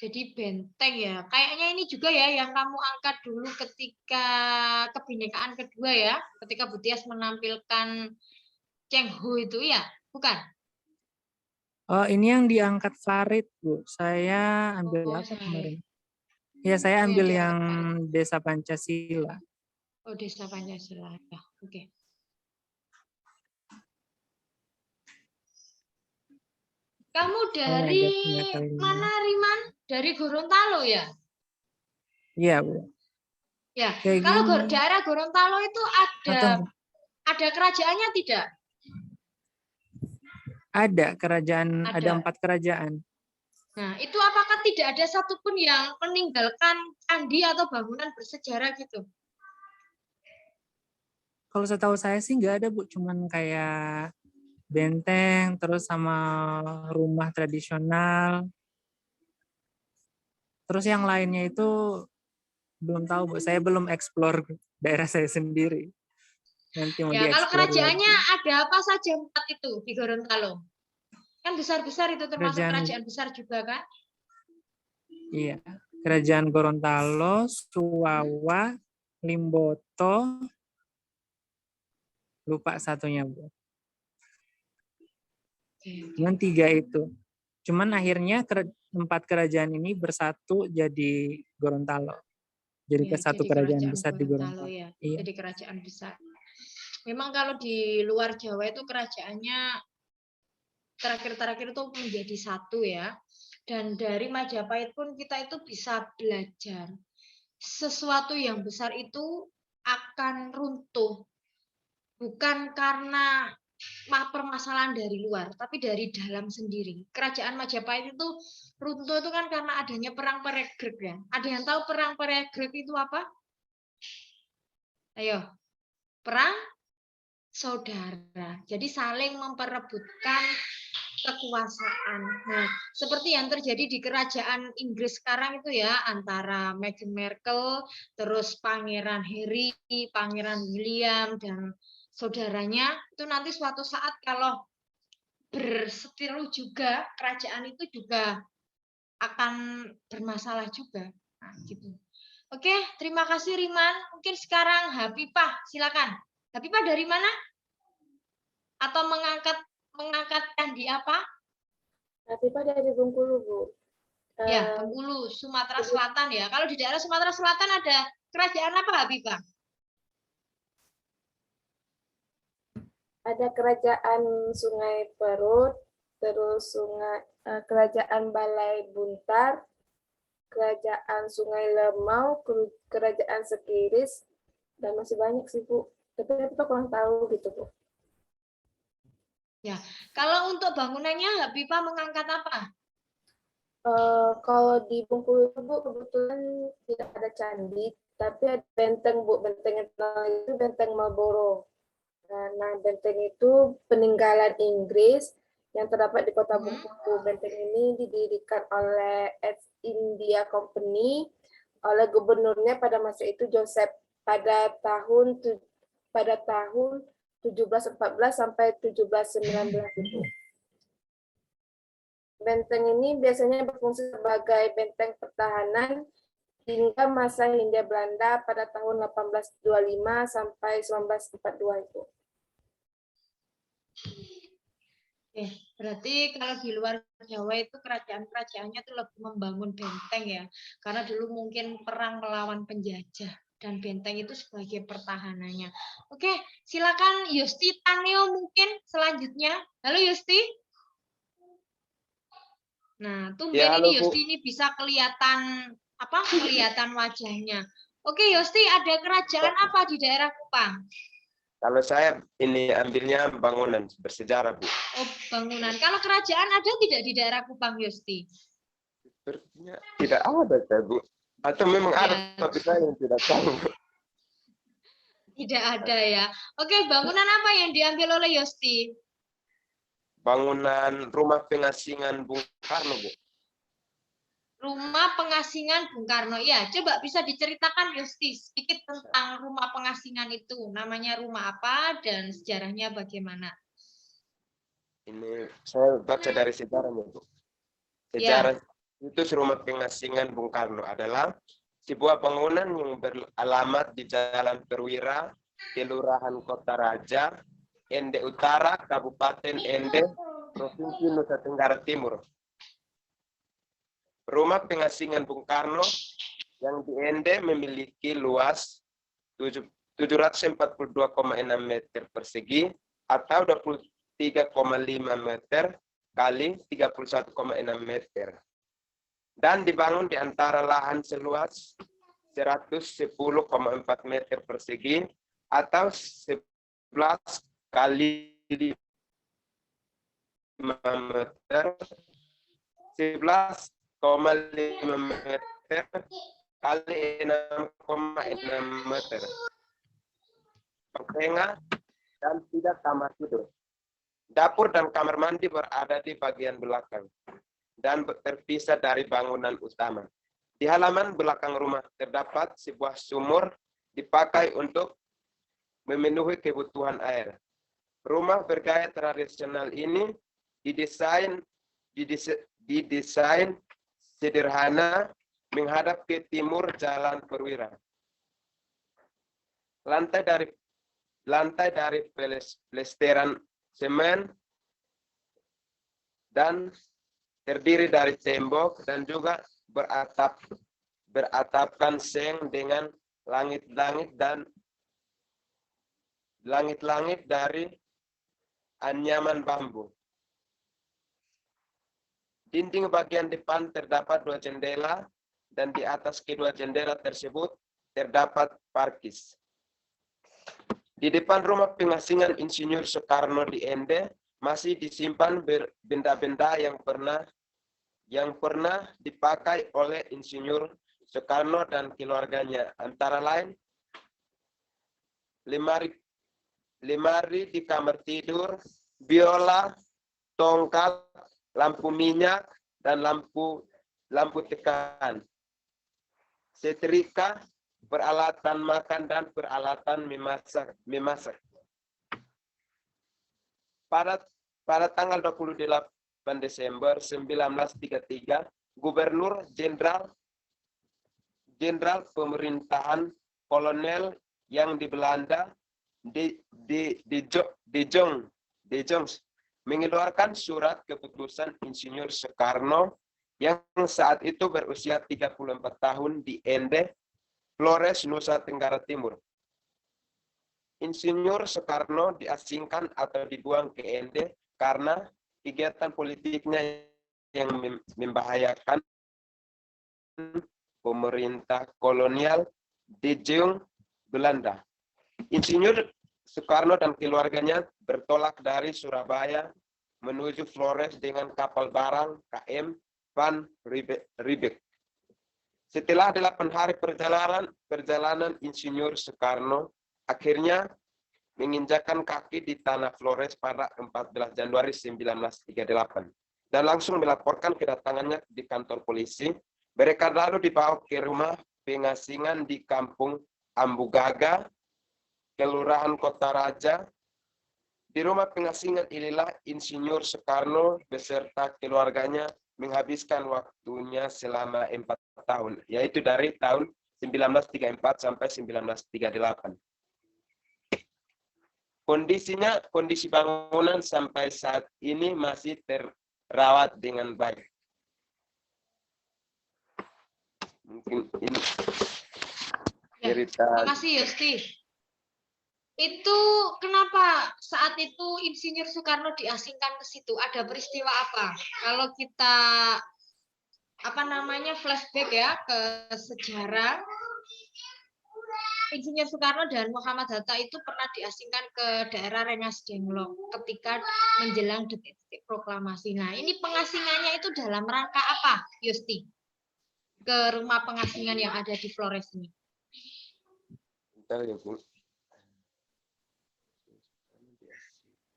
Jadi benteng ya. Kayaknya ini juga ya yang kamu angkat dulu ketika kebinekaan kedua ya, ketika Butias menampilkan Cheng Ho itu ya, bukan? Oh, ini yang diangkat Farid, Bu. Saya ambil Oh, apa saya. kemarin? Ya, saya Oh, ambil yang yang diangkat Farid. Desa Pancasila. Oh, Desa Pancasila. Ya, oke. Kamu dari Ada punya mana, kalimat. Riman? Dari Gorontalo ya? Iya, Bu. Ya, Kayak kalau gini. daerah Gorontalo itu Atau ada kerajaannya tidak? ada kerajaan, ada Ada. 4 kerajaan. Nah, itu apakah tidak ada satupun yang meninggalkan candi atau bangunan bersejarah gitu? Kalau setahu saya sih nggak ada, Bu. Cuman kayak benteng, terus sama rumah tradisional. Terus yang lainnya itu belum tahu, Bu. Saya belum explore daerah saya sendiri. Nanti mau Ya, kalau dieksplor kerajaannya lagi. ada apa saja 4 itu di Gorontalo? Kan besar-besar itu termasuk Kerajaan, kerajaan besar juga kan? iya. Kerajaan Gorontalo, Suwawa, Limboto, lupa satunya, Bu. Cuman 3 itu. Cuman akhirnya 4 kerajaan ini bersatu jadi Gorontalo. Jadi Ya, ke satu jadi kerajaan kerajaan besar di Gorontalo Gorontalo. ya. Iya. Jadi kerajaan besar. Memang kalau di luar Jawa itu kerajaannya terakhir-terakhir itu menjadi satu ya. Dan dari Majapahit pun kita itu bisa belajar. Sesuatu yang besar itu akan runtuh. Bukan karena permasalahan dari luar, tapi dari dalam sendiri. Kerajaan Majapahit itu runtuh itu kan karena adanya perang peregreg ya. Ada yang tahu perang peregreg itu apa? Ayo, perang saudara. Jadi saling memperebutkan kekuasaan. Nah, seperti yang terjadi di kerajaan Inggris sekarang itu ya, antara Meghan Markle, terus Pangeran Harry, Pangeran William, dan saudaranya, itu nanti suatu saat kalau berseteru juga, kerajaan itu juga akan bermasalah juga. Nah, gitu. Oke, terima kasih Riman. Mungkin sekarang Habibah, silakan. Habibah dari mana? Atau mengangkatkan di apa? Tapi pada di Bengkulu, Bu. Ya, Bengkulu, Sumatera Selatan ya. Kalau di daerah Sumatera Selatan ada kerajaan apa, Habibah? Ada kerajaan Sungai Perut, terus kerajaan Balai Buntar, kerajaan Sungai Lemau, kerajaan Sekiris, dan masih banyak sih, Bu. Tapi kita kurang tahu gitu, Bu. Ya, kalau untuk bangunannya Habibah mengangkat apa? Kalau di Bengkulu itu, Bu, kebetulan tidak ada candi, tapi ada benteng, Bu. Benteng yang terkenal itu Benteng Marlborough. Nah, benteng itu peninggalan Inggris yang terdapat di kota Bengkulu. Benteng ini didirikan oleh East India Company oleh gubernurnya pada masa itu Joseph pada tahun 1714 sampai 1719 itu. Benteng ini biasanya berfungsi sebagai benteng pertahanan hingga masa Hindia Belanda pada tahun 1825 sampai 1942 itu. Oke, berarti kalau di luar Jawa itu kerajaan-kerajaannya tuh lebih membangun benteng ya, karena dulu mungkin perang melawan penjajah dan benteng itu sebagai pertahanannya. Oke, silakan Yusti Tanyo mungkin selanjutnya. Halo Yusti. Nah, tumben Ya, halo, ini Bu. Yusti ini bisa kelihatan kelihatan wajahnya. Oke, Yusti, ada kerajaan apa di daerah Kupang? Kalau saya ini ambilnya bangunan bersejarah, Bu. Oh, bangunan. Kalau kerajaan ada tidak di daerah Kupang, Yusti? Sepertinya tidak ada, saya, Bu. Atau memang ada, Ya. tapi saya yang tidak tahu. Tidak ada ya. Oke, bangunan apa yang diambil oleh Yusti? Bangunan rumah pengasingan Bung Karno, Bu. Rumah pengasingan Bung Karno. Ya, coba bisa diceritakan Yusti sedikit tentang rumah pengasingan itu. Namanya rumah apa dan sejarahnya bagaimana? Ini saya baca dari sejarahnya, Bu. Sejarah itu rumah pengasingan Bung Karno adalah sebuah bangunan yang beralamat di Jalan Perwira, Kelurahan Kota Raja, Ende Utara, Kabupaten Ende, Provinsi Nusa Tenggara Timur. Rumah pengasingan Bung Karno yang di Ende memiliki luas 742,6 meter persegi atau 23,5 meter kali 31,6 meter. Dan dibangun di antara lahan seluas 110,4 meter persegi atau 11 kali 5 meter, 11,5 meter kali 6,6 meter. Tengah dan 3 kamar tidur. Dapur dan kamar mandi berada di bagian belakang dan terpisah dari bangunan utama. Di halaman belakang rumah terdapat sebuah sumur dipakai untuk memenuhi kebutuhan air. Rumah bergaya tradisional ini didesain sederhana menghadap ke timur Jalan Perwira. Lantai dari plesteran semen dan terdiri dari tembok dan juga beratapkan seng dengan langit-langit dari anyaman bambu. Dinding bagian depan terdapat 2 jendela dan di atas kedua jendela tersebut terdapat parkis. Di depan rumah pengasingan Insinyur Soekarno di Ende masih disimpan benda-benda yang pernah dipakai oleh Insinyur Soekarno dan keluarganya, antara lain lemari di kamar tidur, biola, tongkat, lampu minyak, dan lampu tekan, setrika, peralatan makan, dan peralatan memasak. Pada tanggal 28 Desember 1933, Gubernur Jenderal Pemerintahan Kolonel yang di Belanda, De Jong mengeluarkan surat keputusan Insinyur Soekarno yang saat itu berusia 34 tahun di Ende, Flores, Nusa Tenggara Timur. Insinyur Soekarno diasingkan atau dibuang ke Ende karena kegiatan politiknya yang membahayakan pemerintah kolonial De Jong Belanda. Insinyur Soekarno dan keluarganya bertolak dari Surabaya menuju Flores dengan kapal barang KM Van Riebeeck. Setelah 8 hari perjalanan Insinyur Soekarno akhirnya menginjakkan kaki di tanah Flores pada 14 Januari 1938 dan langsung melaporkan kedatangannya di kantor polisi. Mereka lalu dibawa ke rumah pengasingan di Kampung Ambugaga, Kelurahan Kota Raja, Di rumah pengasingan inilah Insinyur Soekarno beserta keluarganya menghabiskan waktunya selama 4 tahun, yaitu dari tahun 1934 sampai 1938. Kondisi bangunan sampai saat ini masih terawat dengan baik. Mungkin ini cerita. Terima kasih Yosti. Itu kenapa saat itu Insinyur Soekarno diasingkan ke situ? Ada peristiwa apa? Kalau kita flashback ya ke sejarah, Insinyur Soekarno dan Muhammad Hatta itu pernah diasingkan ke daerah Rengas Dengklok ketika menjelang detik-detik proklamasi. Nah, ini pengasingannya itu dalam rangka apa, Yosti? Ke rumah pengasingan yang ada di Flores ini. Bentar ya, Bu.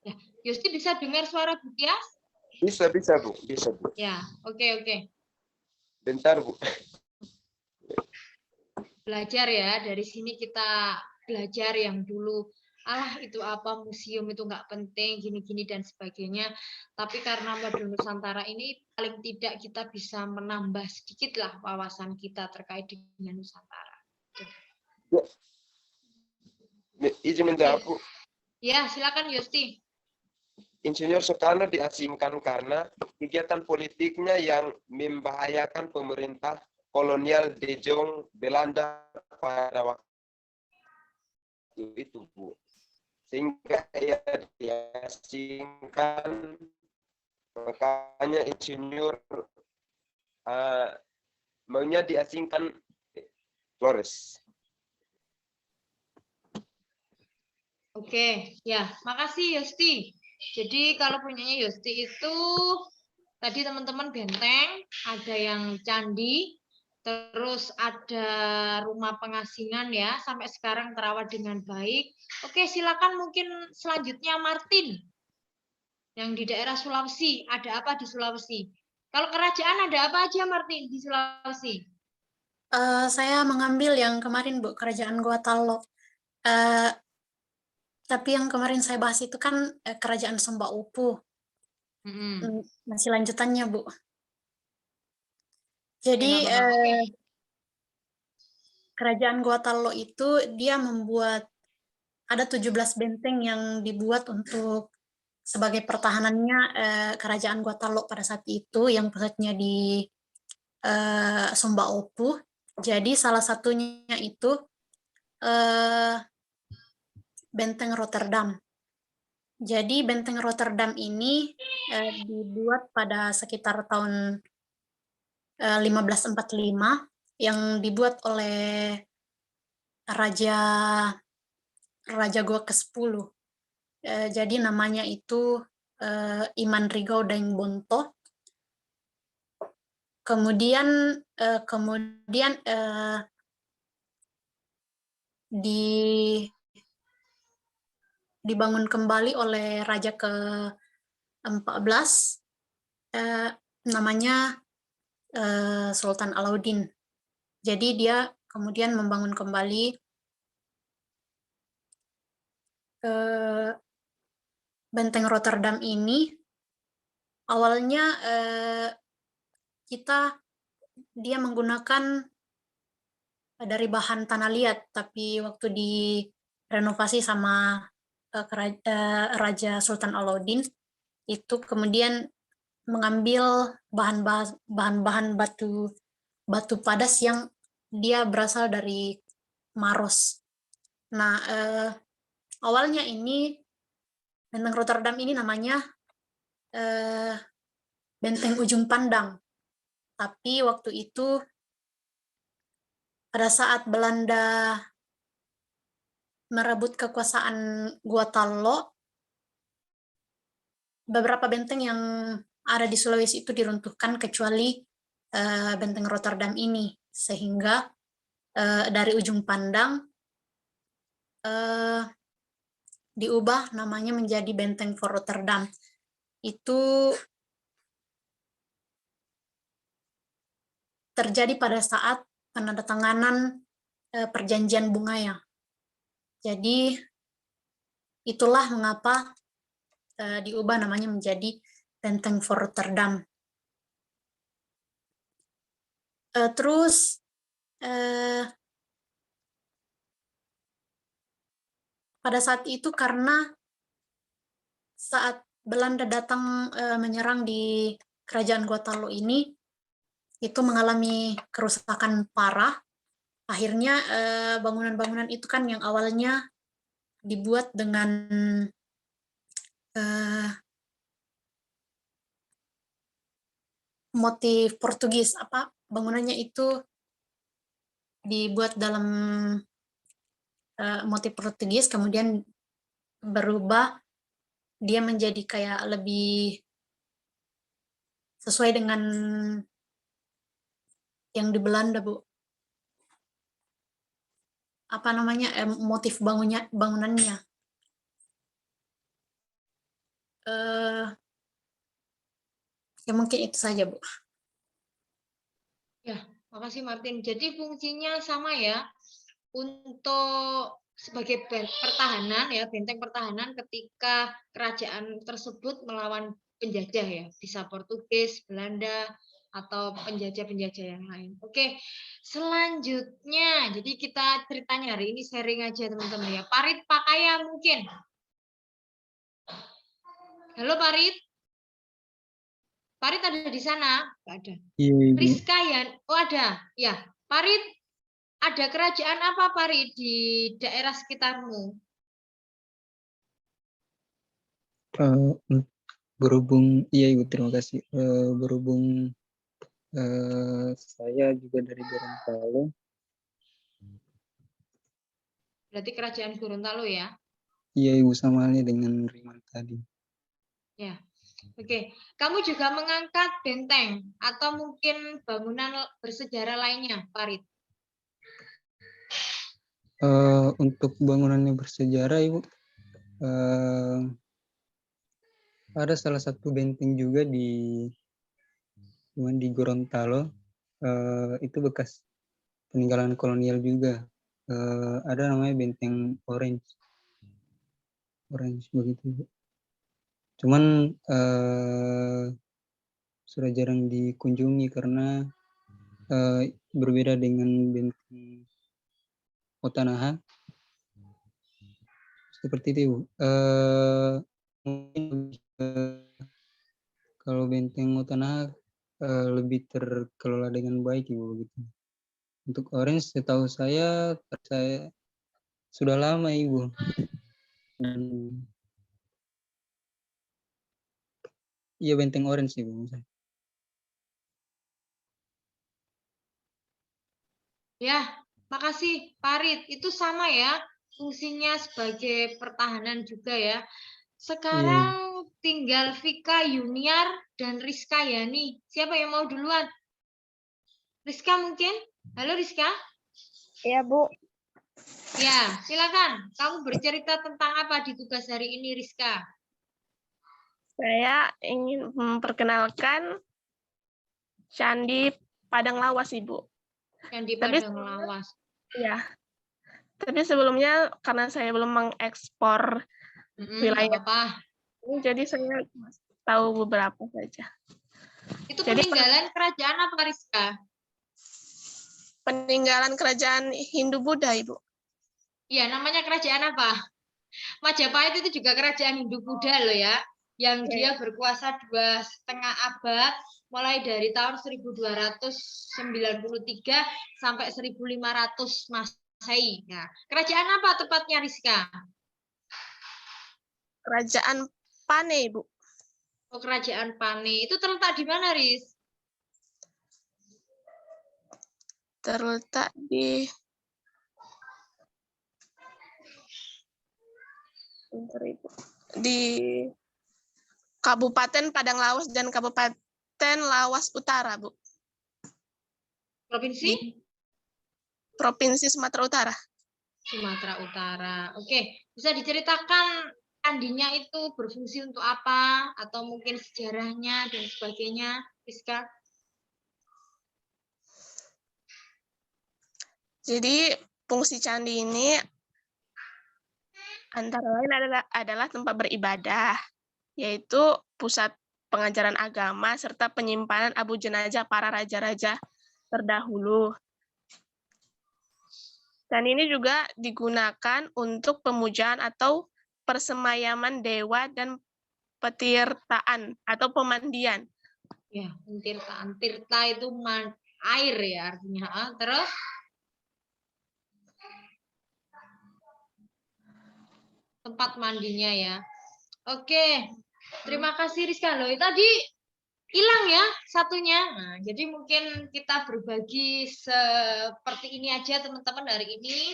Ya, Yosti bisa dengar suara Bu Tias? Bisa, Bu. Bisa, Bu. Ya, oke. Bentar, Bu. Belajar ya, dari sini kita belajar yang dulu, itu apa, museum itu nggak penting, gini-gini dan sebagainya. Tapi karena Madu Nusantara ini, paling tidak kita bisa menambah sedikit lah wawasan kita terkait dengan Nusantara. Ya. Izin menjawab, Bu. Ya, silakan Yosti. Insinyur Soekarno diasingkan karena kegiatan politiknya yang membahayakan pemerintah kolonial De Jong Belanda pada waktu itu, Bu. Sehingga ia diasingkan, makanya Insinyur maunya diasingkan Flores. Oke, ya, makasih Yosti. Jadi kalau punyanya Yosti itu tadi teman-teman benteng, ada yang candi, terus ada rumah pengasingan ya, sampai sekarang terawat dengan baik. Oke, silakan mungkin selanjutnya Martin. Yang di daerah Sulawesi, ada apa di Sulawesi? Kalau kerajaan ada apa aja Martin di Sulawesi? Saya mengambil yang kemarin Bu, Kerajaan Gorontalo. Tapi yang kemarin saya bahas itu kan Kerajaan Sumba Upu. Masih lanjutannya, Bu. Jadi Kerajaan Gorontalo itu dia membuat ada 17 benteng yang dibuat untuk sebagai pertahanannya Kerajaan Gorontalo pada saat itu, yang pusatnya di Sumba Upu. Jadi salah satunya itu Benteng Rotterdam. Jadi Benteng Rotterdam ini dibuat pada sekitar tahun 1545 yang dibuat oleh Raja Goa ke-10. Jadi namanya itu Iman Rigau Daeng Bonto. Kemudian dibangun kembali oleh Raja ke-14, namanya Sultan Alauddin. Jadi dia kemudian membangun kembali Benteng Rotterdam ini. Awalnya dia menggunakan dari bahan tanah liat, tapi waktu direnovasi sama Raja Sultan Alauddin itu kemudian mengambil bahan-bahan batu padas yang dia berasal dari Maros. Nah, awalnya ini Benteng Rotterdam ini namanya Benteng Ujung Pandang. Tapi waktu itu pada saat Belanda merebut kekuasaan Gorontalo, beberapa benteng yang ada di Sulawesi itu diruntuhkan kecuali Benteng Rotterdam ini, sehingga dari Ujung Pandang diubah namanya menjadi Benteng for Rotterdam. Itu terjadi pada saat penandatanganan perjanjian Bungaya. Jadi itulah mengapa diubah namanya menjadi Benteng von Rotterdam. Terus pada saat itu karena saat Belanda datang menyerang di kerajaan Gotalo ini, itu mengalami kerusakan parah. Akhirnya bangunan-bangunan itu kan yang awalnya dibuat dengan motif Portugis, bangunannya itu dibuat dalam motif Portugis, kemudian berubah, dia menjadi kayak lebih sesuai dengan yang di Belanda, Bu. Apa namanya, motif bangunannya. Ya mungkin itu saja, Bu. Ya, makasih Martin. Jadi fungsinya sama ya, untuk sebagai pertahanan ya, benteng pertahanan ketika kerajaan tersebut melawan penjajah ya, bisa Portugis, Belanda, atau penjajah-penjajah yang lain. Oke, selanjutnya, jadi kita ceritanya hari ini sharing aja teman-teman ya. Parit Pakaya mungkin. Halo Parit. Parit ada di sana? Nggak ada. Iya, Rizka ya? Oh ada. Ya, Parit, ada kerajaan apa Parit di daerah sekitarmu? Berhubung, iya Ibu, terima kasih. Berhubung saya juga dari Gorontalo. Berarti kerajaan Gorontalo ya? Iya Ibu, sama halnya dengan Riman tadi. Ya. Oke. Kamu juga mengangkat benteng atau mungkin bangunan bersejarah lainnya, Parit? Untuk bangunannya bersejarah Ibu, ada salah satu benteng juga di Gorontalo. Itu bekas peninggalan kolonial juga. Ada namanya Benteng Orange begitu. Cuman sudah jarang dikunjungi karena berbeda dengan Benteng Otanaha. Seperti itu. Mungkin kalau Benteng Otanaha lebih terkelola dengan baik Ibu begitu. Untuk Orange setahu saya sudah lama Ibu. Iya Benteng Orange Ibu. Ya, makasih Parit. Itu sama ya, fungsinya sebagai pertahanan juga ya. Sekarang tinggal Vika Yuniar dan Rizka Yani. Siapa yang mau duluan? Rizka mungkin? Halo Rizka? Iya, Bu. Ya, silakan. Kamu bercerita tentang apa di tugas hari ini, Rizka? Saya ingin memperkenalkan Candi Padang Lawas, Ibu. Candi Tapi Padang Lawas. Ya. Tapi sebelumnya karena saya belum mengekspor wilayah apa-apa. ini, jadi saya tahu beberapa saja. Itu Jadi peninggalan kerajaan apa, Rizka? Peninggalan kerajaan Hindu-Buddha, Ibu. Iya, namanya kerajaan apa? Majapahit itu juga kerajaan Hindu-Buddha loh ya, yang dia berkuasa 2,5 abad, mulai dari tahun 1293 sampai 1500 Masehi. Nah, kerajaan apa tepatnya, Rizka? Kerajaan Pane, Ibu. Oh, kerajaan Pane. Itu terletak di mana, Riz? Terletak di Kabupaten Padang Lawas dan Kabupaten Lawas Utara, Bu. Provinsi? Provinsi Sumatera Utara. Sumatera Utara. Oke, bisa diceritakan candinya itu berfungsi untuk apa, atau mungkin sejarahnya dan sebagainya, Rizka? Jadi fungsi candi ini antara lain adalah tempat beribadah, yaitu pusat pengajaran agama serta penyimpanan abu jenazah para raja-raja terdahulu. Dan ini juga digunakan untuk pemujaan atau persemayaman dewa dan petirtaan atau pemandian. Ya, tirtaan. Tirta itu air ya artinya. Terus tempat mandinya ya. Oke, terima kasih Rizka. Loh, tadi hilang ya satunya. Nah, jadi mungkin kita berbagi seperti ini aja teman-teman hari ini.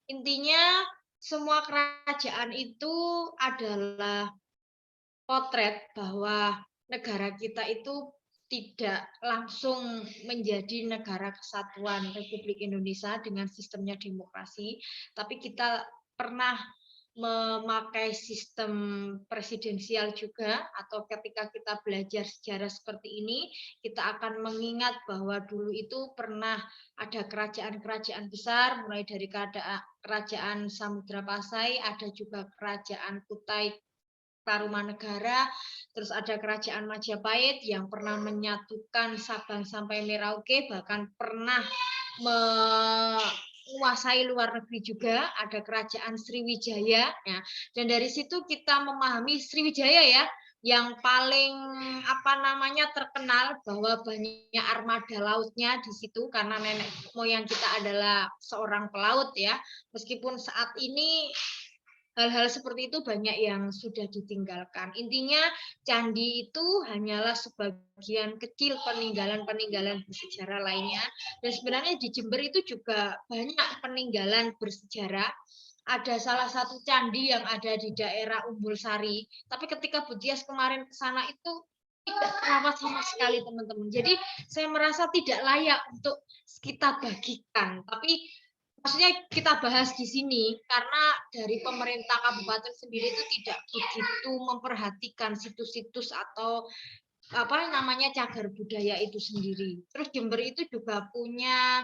Intinya semua kerajaan itu adalah potret bahwa negara kita itu tidak langsung menjadi negara kesatuan Republik Indonesia dengan sistemnya demokrasi, tapi kita pernah memakai sistem presidensial juga, atau ketika kita belajar sejarah seperti ini, kita akan mengingat bahwa dulu itu pernah ada kerajaan-kerajaan besar, mulai dari kerajaan Samudra Pasai, ada juga kerajaan Kutai Tarumanegara, terus ada kerajaan Majapahit yang pernah menyatukan Sabang sampai Merauke, bahkan pernah menguasai luar negeri juga, ada kerajaan Sriwijaya ya. Dan dari situ kita memahami Sriwijaya ya, yang paling terkenal bahwa banyak armada lautnya di situ karena nenek moyang kita adalah seorang pelaut ya. Meskipun saat ini hal-hal seperti itu banyak yang sudah ditinggalkan. Intinya candi itu hanyalah sebagian kecil peninggalan-peninggalan bersejarah lainnya. Dan sebenarnya di Jember itu juga banyak peninggalan bersejarah. Ada salah satu candi yang ada di daerah Umbul Sari. Tapi ketika Bu Dias kemarin ke sana itu tidak terawat sama sekali teman-teman. Jadi saya merasa tidak layak untuk kita bagikan. Tapi maksudnya kita bahas di sini karena dari pemerintah kabupaten sendiri itu tidak begitu memperhatikan situs-situs atau cagar budaya itu sendiri. Terus Jember itu juga punya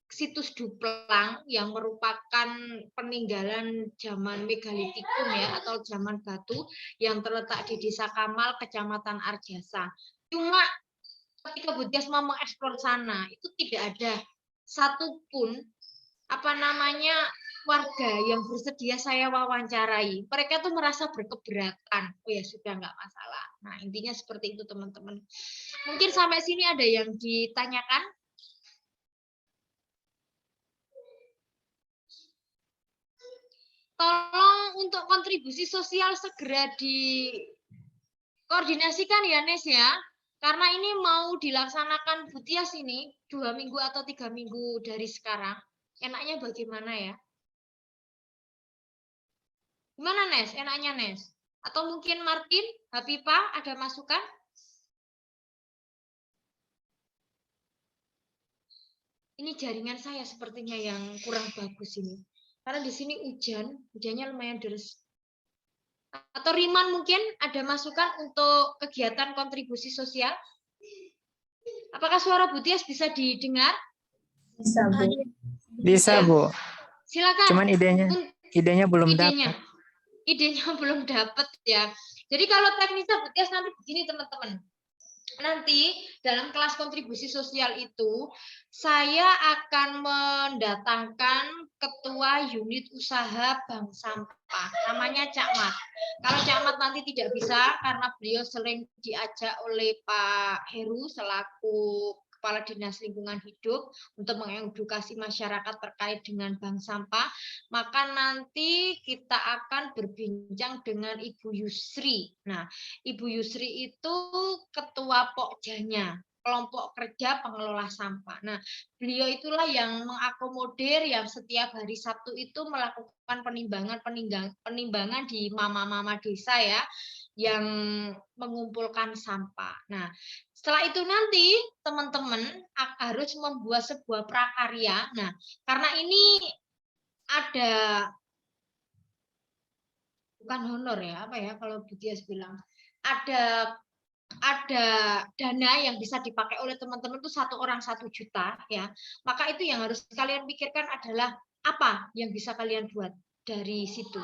situs Duplang yang merupakan peninggalan zaman megalitikum ya, atau zaman batu yang terletak di Desa Kamal, Kecamatan Arjasa. Cuma ketika Bu Dias mau mengeksplor sana itu tidak ada satupun warga yang bersedia saya wawancarai. Mereka tuh merasa berkeberatan. Oh ya sudah, nggak masalah. Nah intinya seperti itu teman-teman. Mungkin sampai sini ada yang ditanyakan? Tolong untuk kontribusi sosial segera dikoordinasikan ya Nes ya. Karena ini mau dilaksanakan Bu Tias ini 2 minggu atau 3 minggu dari sekarang. Enaknya bagaimana ya? Gimana Nes? Enaknya Nes? Atau mungkin Martin, Habibah ada masukan? Ini jaringan saya sepertinya yang kurang bagus ini. Karena di sini hujannya lumayan deras. Atau Riman mungkin ada masukan untuk kegiatan kontribusi sosial? Apakah suara Bu Tias bisa didengar? Bisa, Bu. Bisa, Bu. Silakan. Cuman idenya belum dapat. Idenya belum dapat ya. Jadi kalau teknisnya Bu Tias nanti begini teman-teman. Nanti dalam kelas kontribusi sosial itu saya akan mendatangkan ketua unit usaha Bank Sampah, namanya Cak Mat. Kalau Cak Mat nanti tidak bisa karena beliau sering diajak oleh Pak Heru selaku Kepala Dinas Lingkungan Hidup untuk mengedukasi masyarakat terkait dengan bank sampah, maka nanti kita akan berbincang dengan Ibu Yusri. Nah, Ibu Yusri itu ketua Pokjanya, kelompok kerja pengelola sampah. Nah, beliau itulah yang mengakomodir yang setiap hari Sabtu itu melakukan penimbangan di mama-mama desa ya, yang mengumpulkan sampah. Nah, setelah itu nanti teman-teman harus membuat sebuah prakarya. Nah, karena ini ada bukan honor ya, kalau Bu Tias bilang ada dana yang bisa dipakai oleh teman-teman itu 1 orang 1 juta ya. Maka itu yang harus kalian pikirkan adalah apa yang bisa kalian buat dari situ.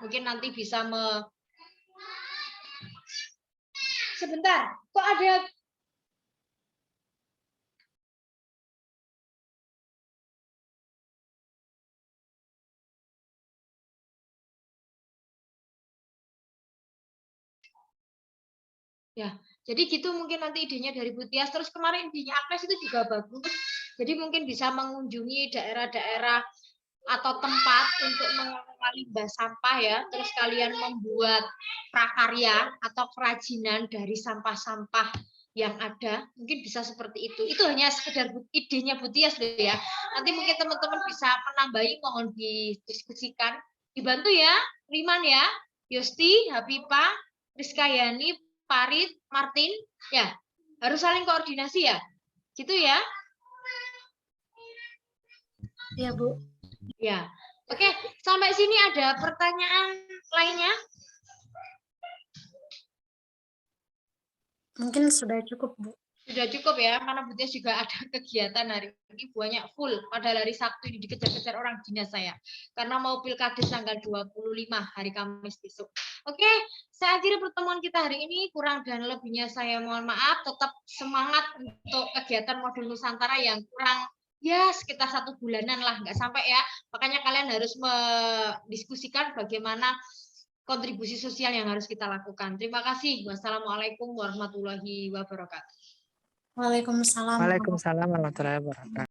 Mungkin nanti bisa sebentar. Kok ada ya, jadi gitu mungkin nanti idenya dari Bu Tias. Terus kemarin idenya Agnes itu juga bagus. Jadi mungkin bisa mengunjungi daerah-daerah atau tempat untuk mengelola limbah sampah ya. Terus kalian membuat prakarya atau kerajinan dari sampah-sampah yang ada. Mungkin bisa seperti itu. Itu hanya sekedar idenya Bu Tias loh ya. Nanti mungkin teman-teman bisa menambahi, mohon didiskusikan. Dibantu ya, Riman ya, Yosti, Habibah, Rizkayani, Farid, Martin, ya harus saling koordinasi ya, gitu ya. Ya, Bu. Ya, oke. Sampai sini ada pertanyaan lainnya? Mungkin sudah cukup, Bu. Sudah cukup ya, karena Bu Tias juga ada kegiatan hari ini banyak full. Padahal hari Sabtu ini dikejar-kejar orang dinas saya. Karena mau pilkades tanggal 25 hari Kamis besok. Oke, saya akhiri pertemuan kita hari ini. Kurang dan lebihnya saya mohon maaf. Tetap semangat untuk kegiatan modul Nusantara yang kurang ya sekitar 1 bulanan lah, nggak sampai ya. Makanya kalian harus mendiskusikan bagaimana kontribusi sosial yang harus kita lakukan. Terima kasih. Wassalamualaikum warahmatullahi wabarakatuh. Waalaikumsalam. Waalaikumsalam warahmatullahi wabarakatuh.